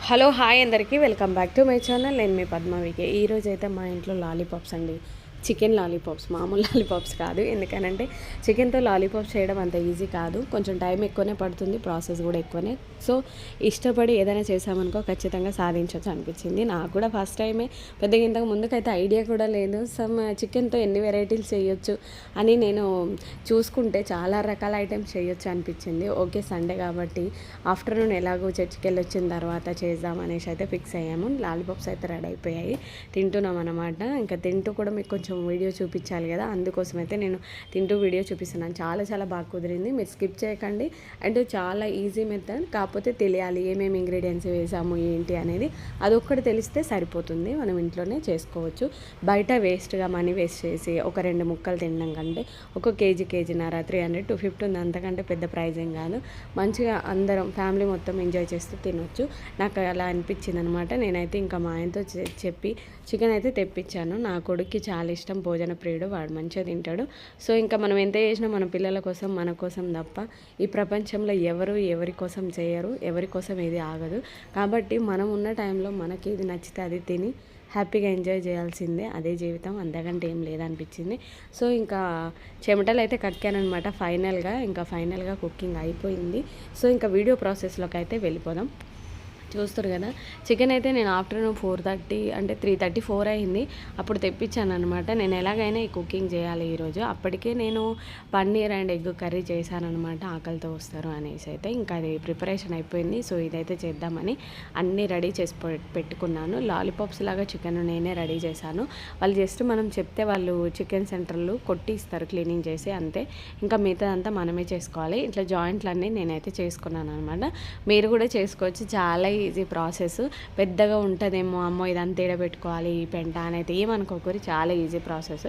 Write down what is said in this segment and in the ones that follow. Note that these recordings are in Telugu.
హలో హాయ్ అందరికీ welcome back to my channel. నేను మీ పద్మావికే. ఈరోజు అయితే మా ఇంట్లో లాలీపాప్స్ అండి. చికెన్ లాలీపాప్స్, మామూలు లాలీపాప్స్ కాదు. ఎందుకనంటే చికెన్తో లాలీపాప్స్ చేయడం అంత ఈజీ కాదు, కొంచెం టైం ఎక్కువనే పడుతుంది, ప్రాసెస్ కూడా ఎక్కువనే. సో ఇష్టపడి ఏదైనా చేసామనుకో ఖచ్చితంగా సాధించవచ్చు అనిపించింది. నాకు కూడా ఫస్ట్ టైమే, పెద్దగా ఇంతకు ముందుకైతే ఐడియా కూడా లేదు. చికెన్తో ఎన్ని వెరైటీలు చేయొచ్చు అని నేను చూసుకుంటే చాలా రకాల ఐటమ్స్ చేయొచ్చు అనిపించింది. ఓకే, సండే కాబట్టి ఆఫ్టర్నూన్ ఎలాగో చర్చికి వెళ్ళి వచ్చిన తర్వాత చేద్దాం అనేసి అయితే ఫిక్స్ అయ్యాము. లాలీపాప్స్ అయితే రెడీ అయిపోయాయి, తింటున్నాం అనమాట. ఇంకా తింటూ కూడా మీకు కొంచెం వీడియో చూపించాలి కదా, అందుకోసం అయితే నేను తింటూ వీడియో చూపిస్తున్నాను. చాలా చాలా బాగా కుదిరింది, మీరు స్కిప్ చేయకండి. అండ్ చాలా ఈజీ మెథడ్, కాకపోతే తెలియాలి ఏమేమి ఇంగ్రీడియంట్స్ వేసాము ఏంటి అనేది. అదొక్కటి తెలిస్తే సరిపోతుంది, మనం ఇంట్లోనే చేసుకోవచ్చు. బయట వేస్ట్గా మనీ వేస్ట్ చేసి ఒక 2 ముక్కలు తినడం కంటే ఒక కేజీన్నర 300 250 ఉంది, అంతకంటే పెద్ద ప్రైజ్ ఏం కాదు. మంచిగా అందరం ఫ్యామిలీ మొత్తం ఎంజాయ్ చేస్తూ తినొచ్చు. నాకు అలా అనిపించింది అనమాట. నేనైతే ఇంకా మా ఆయనతో చెప్పి చికెన్ అయితే తెప్పించాను. నా కొడుక్కి చాలా ఇష్టం, భోజన ప్రియుడు, వాడు మంచిగా తింటాడు. సో ఇంకా మనం ఎంత చేసినా మన పిల్లల కోసం, మన కోసం తప్ప ఈ ప్రపంచంలో ఎవరి కోసం చేయరు, ఎవరి కోసం ఏది ఆగదు. కాబట్టి మనం ఉన్న టైంలో మనకి ఇది నచ్చితే అది తిని హ్యాపీగా ఎంజాయ్ చేయాల్సిందే, అదే జీవితం, అంతకంటే ఏం లేదనిపించింది. సో ఇంకా చెమటలు అయితే కక్కానమాట. ఫైనల్గా కుకింగ్ అయిపోయింది. సో ఇంకా వీడియో ప్రాసెస్లోకి అయితే వెళ్ళిపోదాం. చూస్తారు కదా, చికెన్ అయితే నేను ఆఫ్టర్నూన్ 4:30 అంటే 3:34 అయింది, అప్పుడు తెప్పించాను అనమాట. నేను ఎలాగైనా ఈ కుకింగ్ చేయాలి ఈరోజు. అప్పటికే నేను పన్నీర్ అండ్ ఎగ్ కర్రీ చేశాను అనమాట, ఆకలితో వస్తారు అనేసి. అయితే ఇంకా అది ప్రిపరేషన్ అయిపోయింది. సో ఇదైతే చేద్దామని అన్నీ రెడీ చేసి పెట్టుకున్నాను. లాలీపాప్స్ లాగా చికెన్ నేనే రెడీ చేశాను. వాళ్ళు జస్ట్ మనం చెప్తే వాళ్ళు చికెన్ సెంటర్లు కొట్టి ఇస్తారు క్లీనింగ్ చేసి, అంతే. ఇంకా మిగతాదంతా మనమే చేసుకోవాలి. ఇట్లా జాయింట్లన్నీ నేనైతే చేసుకున్నాను అనమాట. మీరు కూడా చేసుకోవచ్చు, చాలా ఈజీ ప్రాసెస్. పెద్దగా ఉంటుందేమో, అమ్మో ఇదంతా పెట్టుకోవాలి ఈ పెంట అని అయితే ఏమనుకోకూరి, చాలా ఈజీ ప్రాసెస్.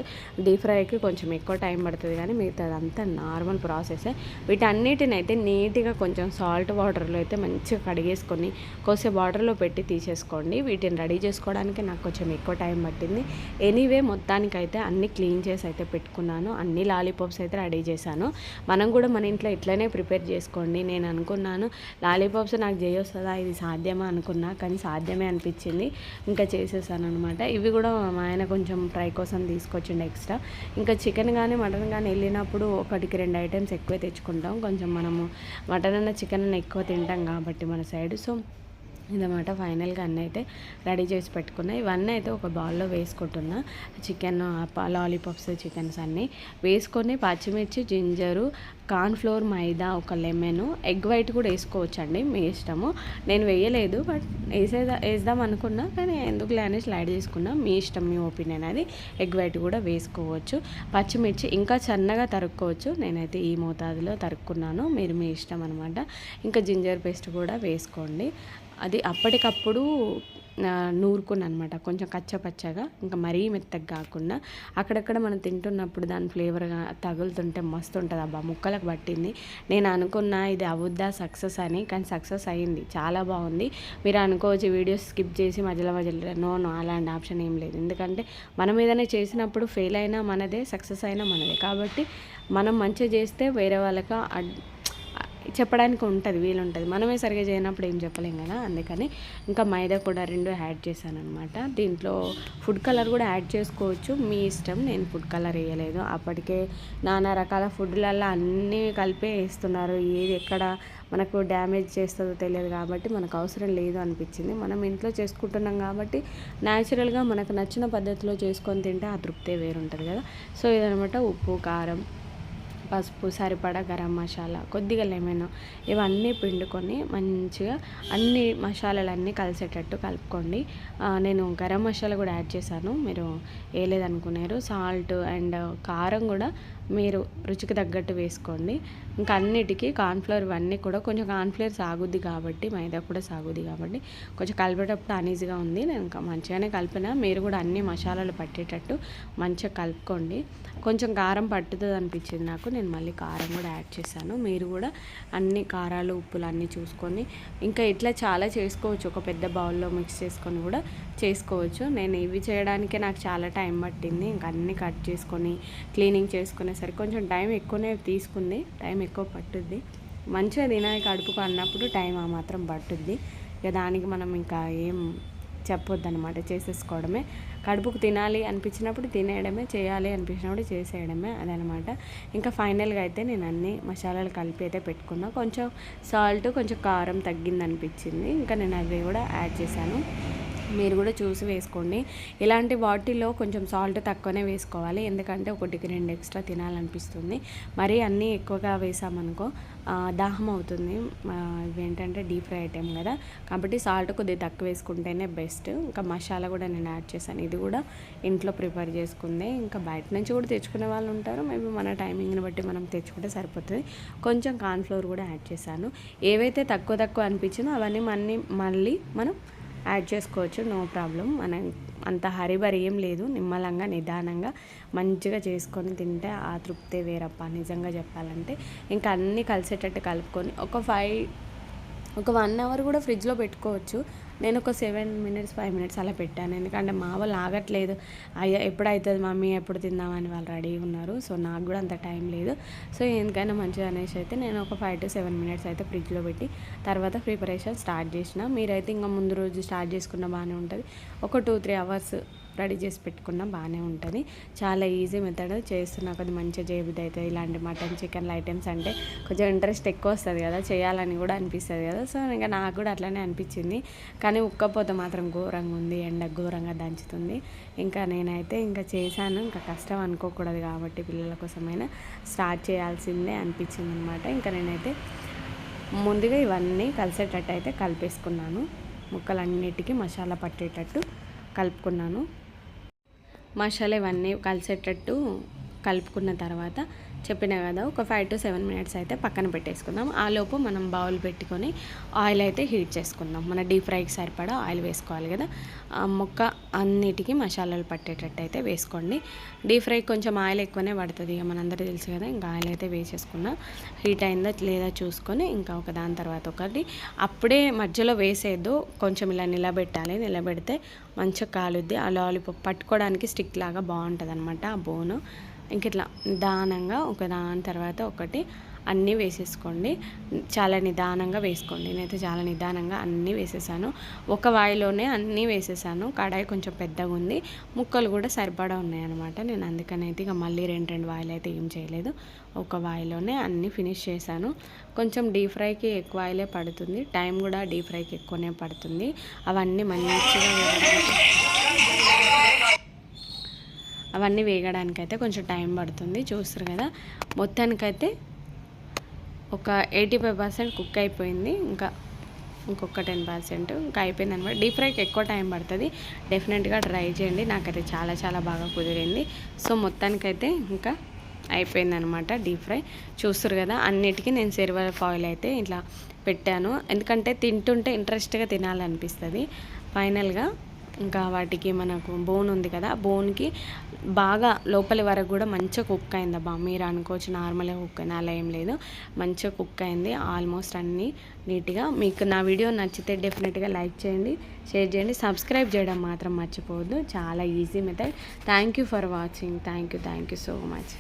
డీప్ ఫ్రైకి కొంచెం ఎక్కువ టైం పడుతుంది, కానీ మిగతాదంతా నార్మల్ ప్రాసెసే. వీటన్నిటిని అయితే నీట్గా కొంచెం సాల్ట్ వాటర్లో అయితే మంచిగా కడిగేసుకొని కొద్దిసేపు వాటర్లో పెట్టి తీసేసుకోండి. వీటిని రెడీ చేసుకోవడానికి నాకు కొంచెం ఎక్కువ టైం పట్టింది. ఎనీవే మొత్తానికైతే అన్నీ క్లీన్ చేసి అయితే పెట్టుకున్నాను. అన్ని లాలీపాప్స్ అయితే రెడీ చేశాను. మనం కూడా మన ఇంట్లో ఇట్లనే ప్రిపేర్ చేసుకోండి. నేను అనుకున్నాను లాలీపాప్స్ నాకు చేయొస్తుందా, ఇది సాధ్యమా అనుకున్నా, కానీ సాధ్యమే అనిపించింది. ఇంకా చేసేసాను అనమాట. ఇవి కూడా మా ఆయన కొంచెం ఫ్రై కోసం తీసుకొచ్చిండు ఎక్స్ట్రా. ఇంకా చికెన్ కానీ మటన్ కానీ వెళ్ళినప్పుడు 1-2 ఐటమ్స్ ఎక్కువ తెచ్చుకుంటాం. కొంచెం మనము మటన్ అన్న చికెన్ అన్న ఎక్కువ తింటాం కాబట్టి మన సైడ్. సో ఇదన్నమాట. ఫైనల్గా అన్నీ అయితే రెడీ చేసి పెట్టుకున్నా. ఇవన్నీ అయితే ఒక బౌల్లో వేసుకుంటున్నా. చికెన్ లాలీపాప్స్, చికెన్స్ అన్నీ వేసుకొని పచ్చిమిర్చి, జింజరు, కార్న్ఫ్లోర్, మైదా, ఒక లెమన్, ఎగ్ వైట్ కూడా వేసుకోవచ్చు అండి, మీ ఇష్టము. నేను వేయలేదు, బట్ వేద్దాం అనుకున్నా, కానీ ఎందుకులే అని స్లైడ్ చేసుకున్నా. మీ ఇష్టం, మీ ఒపీనియన్ అది. ఎగ్ వైట్ కూడా వేసుకోవచ్చు. పచ్చిమిర్చి ఇంకా సన్నగా తరుక్కోవచ్చు, నేనైతే ఈ మోతాదులో తరుక్కున్నాను, మీరు మీ ఇష్టం అనమాట. ఇంకా జింజర్ పేస్ట్ కూడా వేసుకోండి. అది అప్పటికప్పుడు నూరుకుని అనమాట, కొంచెం కచ్చపచ్చగా, ఇంకా మరీ మెత్తగా కాకుండా. అక్కడక్కడ మనం తింటున్నప్పుడు దాని ఫ్లేవర్గా తగులుతుంటే మస్తు ఉంటుంది. అబ్బా ముక్కలకు పట్టింది. నేను అనుకున్నా ఇది అవుద్దా సక్సెస్ అని, కానీ సక్సెస్ అయ్యింది, చాలా బాగుంది. మీరు అనుకోవచ్చు వీడియోస్ స్కిప్ చేసి మధ్యలో నో అలాంటి ఆప్షన్ ఏం లేదు. ఎందుకంటే మనం ఏదైనా చేసినప్పుడు ఫెయిల్ అయినా మనదే, సక్సెస్ అయినా మనదే. కాబట్టి మనం మంచిగా చేస్తే వేరే వాళ్ళకి చెప్పడానికి ఉంటుంది, వీలుంటుంది. మనమే సరిగా చేయనప్పుడు ఏం చెప్పలేం కదా. అందుకని ఇంకా మైదా కూడా 2 యాడ్ చేశాను అనమాట. దీంట్లో ఫుడ్ కలర్ కూడా యాడ్ చేసుకోవచ్చు, మీ ఇష్టం. నేను ఫుడ్ కలర్ వేయలేదు. అప్పటికే నానా రకాల ఫుడ్లల్లో అన్నీ కలిపే వేస్తున్నారు, ఏది ఎక్కడ మనకు డ్యామేజ్ చేస్తుందో తెలియదు, కాబట్టి మనకు అవసరం లేదు అనిపించింది. మనం ఇంట్లో చేసుకుంటున్నాం కాబట్టి న్యాచురల్గా మనకు నచ్చిన పద్ధతిలో చేసుకొని తింటే ఆ తృప్తే వేరుంటుంది కదా. సో ఇదనమాట. ఉప్పు, కారం, పసుపు, సరిపడా గరం మసాలా, కొద్దిగా లెమన్, ఇవన్నీ పిండుకొని మంచిగా అన్ని మసాలాలన్నీ కలిసేటట్టు కలుపుకోండి. నేను గరం మసాలా కూడా యాడ్ చేశాను, మీరు వేయలేదనుకున్నారు. సాల్ట్ అండ్ కారం కూడా మీరు రుచికి తగ్గట్టు వేసుకోండి. ఇంకా అన్నిటికీ కార్న్ఫ్లవర్ ఇవన్నీ కూడా, కొంచెం కార్న్ఫ్లవర్ సాగుద్ది కాబట్టి, మైదా కూడా సాగుద్ది కాబట్టి కొంచెం కలిపేటప్పుడు అనీజీగా ఉంది. నేను ఇంకా మంచిగానే కలిపిన. మీరు కూడా అన్ని మసాలాలు పట్టేటట్టు మంచిగా కలుపుకోండి. కొంచెం కారం పట్టుతుంది అనిపించింది నాకు, నేను మళ్ళీ కారం కూడా యాడ్ చేశాను. మీరు కూడా అన్ని కారాలు, ఉప్పులు అన్నీ చూసుకొని ఇంకా ఇట్లా చాలా చేసుకోవచ్చు. ఒక పెద్ద బౌల్లో మిక్స్ చేసుకొని కూడా చేసుకోవచ్చు. నేను ఇవి చేయడానికే నాకు చాలా టైం పట్టింది. ఇంకా అన్నీ కట్ చేసుకొని క్లీనింగ్ చేసుకునేసరికి కొంచెం టైం ఎక్కువనే తీసుకుంది, టైం ఎక్కువ పట్టుద్ది. మంచిగా తినాలి కడుపుకు అన్నప్పుడు టైం ఆ మాత్రం పట్టుద్ది. ఇక దానికి మనం ఇంకా ఏం చెప్పొద్దు అనమాట, చేసేసుకోవడమే. కడుపుకు తినాలి అనిపించినప్పుడు తినేయడమే, చేయాలి అనిపించినప్పుడు చేసేయడమే, అదనమాట. ఇంకా ఫైనల్గా అయితే నేను అన్ని మసాలాలు కలిపి అయితే పెట్టుకున్నా. కొంచెం సాల్ట్, కొంచెం కారం తగ్గింది అనిపించింది, ఇంకా నేను అవి కూడా యాడ్ చేశాను. మీరు కూడా చూసి వేసుకోండి. ఇలాంటి వాటిలో కొంచెం సాల్ట్ తక్కువనే వేసుకోవాలి, ఎందుకంటే ఒకటికి 2 ఎక్స్ట్రా తినాలనిపిస్తుంది. మరీ అన్నీ ఎక్కువగా వేసామనుకో దాహం అవుతుంది. ఇవేంటంటే డీప్ ఫ్రై ఐటెం కదా, కాబట్టి సాల్ట్ కొద్దిగా తక్కువ వేసుకుంటేనే బెస్ట్. ఇంకా మసాలా కూడా నేను యాడ్ చేశాను, ఇది కూడా ఇంట్లో ప్రిపేర్ చేసుకుందే. ఇంకా బయట నుంచి కూడా తెచ్చుకునే వాళ్ళు ఉంటారు, మేబీ మన టైమింగ్ని బట్టి మనం తెచ్చుకుంటే సరిపోతుంది. కొంచెం కార్న్ఫ్లోర్ కూడా యాడ్ చేశాను. ఏవైతే తక్కువ అనిపించిందో అవన్నీ మళ్ళీ మనం యాడ్ చేసుకోవచ్చు, నో ప్రాబ్లం. మనం అంత హరిబరి ఏం లేదు, నిమ్మలంగా నిదానంగా మంచిగా చేసుకొని తింటే ఆ తృప్తే వేరప్ప, నిజంగా చెప్పాలంటే. ఇంకా అన్నీ కలిసేటట్టు కలుపుకొని ఒక 1 అవర్ కూడా ఫ్రిడ్జ్లో పెట్టుకోవచ్చు. నేను ఒక 7 మినిట్స్ 5 మినిట్స్ అలా పెట్టాను, ఎందుకంటే మా వాళ్ళు ఆగట్లేదు. ఎప్పుడవుతుంది మమ్మీ, ఎప్పుడు తిందామని వాళ్ళు రెడీగా ఉన్నారు. సో నాకు కూడా అంత టైం లేదు. సో ఎందుకైనా మంచిగా అనేసి అయితే నేను ఒక 5 to 7 మినిట్స్ అయితే ఫ్రిడ్జ్లో పెట్టి తర్వాత ప్రిపరేషన్ స్టార్ట్ చేసిన. మీరైతే ఇంకా ముందు రోజు స్టార్ట్ చేసుకున్న బాగానే ఉంటుంది. ఒక 2-3 అవర్స్ రెడీ చేసి పెట్టుకున్నా బాగానే ఉంటుంది. చాలా ఈజీ మెథడ్, చేస్తున్నా కొద్ది మంచిగా చేయబుద్ధి అవుతుంది. ఇలాంటి మటన్ చికెన్ ఐటమ్స్ అంటే కొంచెం ఇంట్రెస్ట్ ఎక్కువ వస్తుంది కదా, చేయాలని కూడా అనిపిస్తుంది కదా. సో ఇంకా నాకు కూడా అట్లనే అనిపించింది. కానీ ఉక్కపోతే మాత్రం ఘోరంగా ఉంది, ఎండ ఘోరంగా దంచుతుంది. ఇంకా నేనైతే ఇంకా చేశాను, ఇంకా కష్టం అనుకోకూడదు కాబట్టి పిల్లల కోసమైనా స్టార్ట్ చేయాల్సిందే అనిపించింది అనమాట. ఇంకా నేనైతే ముందుగా ఇవన్నీ కలిసేటట్టు అయితే కలిపేసుకున్నాను. ముక్కలన్నిటికీ మసాలా పట్టేటట్టు కలుపుకున్నాను. మసాలా ఇవన్నీ కలిసేటట్టు కలుపుకున్న తర్వాత చెప్పినా కదా, ఒక 5 to 7 మినిట్స్ అయితే పక్కన పెట్టేసుకుందాం. ఆలోపు మనం బౌల్ పెట్టుకొని ఆయిల్ అయితే హీట్ చేసుకుందాం. మన డీప్ ఫ్రైకి సరిపడా ఆయిల్ వేసుకోవాలి కదా. ముక్క అన్నిటికీ మసాలాలు పట్టేటట్టు అయితే వేసుకోండి. డీప్ ఫ్రైకి కొంచెం ఆయిల్ ఎక్కువనే పడుతుంది, ఇక మనందరికీ తెలుసు కదా. ఇంకా ఆయిల్ అయితే వేసేసుకున్నా, హీట్ అయిందా లేదా చూసుకొని ఇంకా ఒక దాని తర్వాత ఒకటి. అప్పుడే మధ్యలో వేసేద్దు, కొంచెం ఇలా నిలబెట్టాలి. నిలబెడితే మంచిగా కాలుద్ది. ఆ లాలీపాప్ పట్టుకోవడానికి స్టిక్ లాగా బాగుంటుంది అనమాట ఆ బోను. ఇంక ఇట్లా నిదానంగా ఒక దాని తర్వాత ఒకటి అన్నీ వేసేసుకోండి. చాలా నిదానంగా వేసుకోండి. నేనైతే చాలా నిదానంగా అన్నీ వేసేసాను. ఒక వాయిలోనే అన్నీ వేసేసాను. కడాయి కొంచెం పెద్దగా ఉంది, ముక్కలు కూడా సరిపడా ఉన్నాయన్నమాట. నేను అందుకనైతే ఇక మళ్ళీ 2 వాయిలు అయితే ఏం చేయలేదు, ఒక వాయిలోనే అన్నీ ఫినిష్ చేశాను. కొంచెం డీప్ ఫ్రైకి ఎక్కువ ఆయిలే పడుతుంది, టైం కూడా డీప్ ఫ్రైకి ఎక్కువనే పడుతుంది. అవన్నీ వేగడానికైతే కొంచెం టైం పడుతుంది. చూస్తారు కదా, మొత్తానికైతే ఒక 85% కుక్ అయిపోయింది. ఇంకొక 10% ఇంకా అయిపోయింది అనమాట. డీప్ ఫ్రైకి ఎక్కువ టైం పడుతుంది, డెఫినెట్గా ట్రై చేయండి. నాకైతే చాలా బాగా కుదిరింది. సో మొత్తానికైతే ఇంకా అయిపోయిందనమాట డీప్ ఫ్రై. చూస్తారు కదా, అన్నిటికీ నేను సిల్వర్ ఫాయిల్ అయితే ఇట్లా పెట్టాను, ఎందుకంటే తింటుంటే ఇంట్రెస్ట్గా తినాలనిపిస్తుంది. ఫైనల్గా ఇంకా వాటికి మనకు బోన్ ఉంది కదా, బోన్కి బాగా లోపలి వరకు కూడా మంచిగా కుక్ అయిందబ్బా. మీరు అనుకోవచ్చు నార్మల్గా కుక్ అయినా, అలా ఏం లేదు, మంచిగా కుక్ అయింది ఆల్మోస్ట్ అన్నీ నీట్గా. మీకు నా వీడియో నచ్చితే డెఫినెట్గా లైక్ చేయండి, షేర్ చేయండి, సబ్స్క్రైబ్ చేయడం మాత్రం మర్చిపోవద్దు. చాలా easy method. Thank you for watching. Thank you so much.